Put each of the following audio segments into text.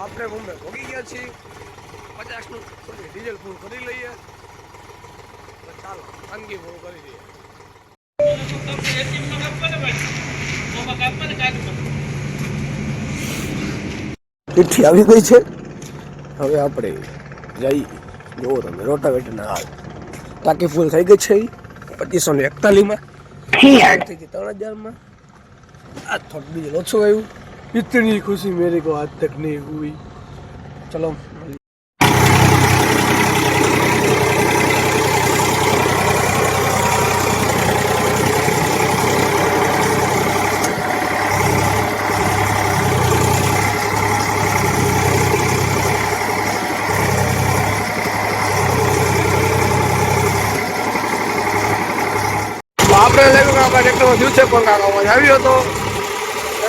આપણે મુંબઈ ભોગી ગયા છીએ 50નું ડીઝલ ફૂલ કરી લઈએ તો ચાલો ખાનગી ફૂલ કરી દઈએ ચિઠ્ઠી આવી ગઈ છે હવે આપણે જઈ જોવો તમે રોટાવેટરના હાલ ટાંકી ફૂલ થઈ ગઈ છે 2541 થઈ ગઈ 3000 आज थोड़ा डीजल ओछो गयु इतनी खुशी मेरे को आज तक नहीं हुई चलो આપણે લેવું આપણા ટ્રેક્ટરમાં દિવસે પણ કાકામાં આવ્યો હતો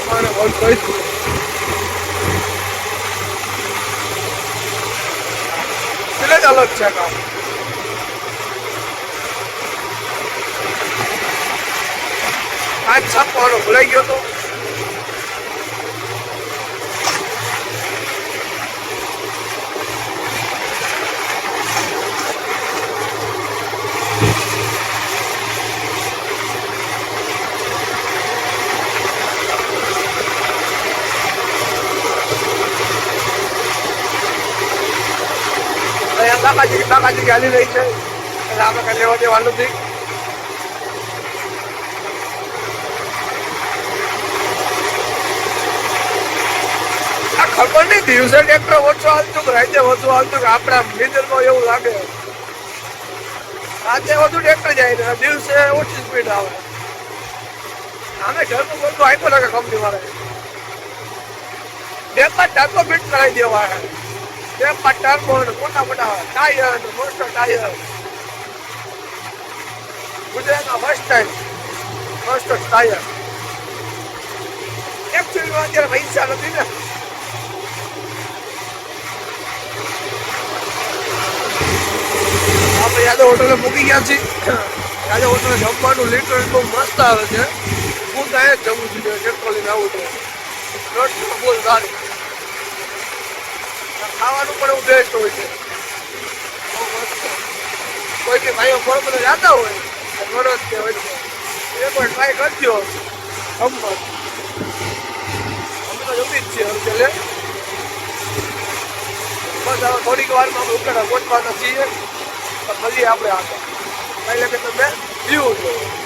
અને બોલ કહીશું એટલે જ અલગ છે કામ આજ છાપવાનો ભૂલાઈ ગયો હતો કાકાજી ગાલી રહી છે એટલે આપણે કઈ લેવા દેવાનું નથી આ ખબર નહીં દિવસે ટ્રેક્ટર ઓછો હાલતું કે રાતે વધુ હાલતું કે આપણા ડીઝલમાં એવું લાગે રાતે વધુ ટ્રેક્ટર જાય ને દિવસે ઓછી સ્પીડ આવે આમે ઘરનું બધું આપ્યો લાગે કંપની વાળા બે પાંચ ટાકો ફિટ કરાવી દેવા બે પાંચ ટર્બો મોટા મોટા ટાયર મોસ્ટર ટાયર ગુજરાતમાં ફર્સ્ટ ટાયર એકચ્યુઅલીમાં અત્યારે પૈસા નથી ને આપણે યાદવ હોટલે મૂકી ગયા છીએ યાદવ હોટલે જમવાનું લીટર બહુ મસ્ત આવે છે હું તો અહીંયા જ જમું છું ટ્રેક્ટર લઈને આવું તો રોટલી બહુ સારી ખાવાનું પણ એવું બેસ્ટ હોય છે કોઈ બી ભાઈઓ ફોર્મમાં જતા હોય ઘણો જ કે હોય એ પણ ટ્રાય કરજો જમવા અમે તો જમી જ છીએ એટલે બસ હવે થોડીક વારમાં અમે ઉકેડા ગોઠવાના છીએ તો ફરી આપણે આગળ એટલે કે તમે વ્યૂ જોયો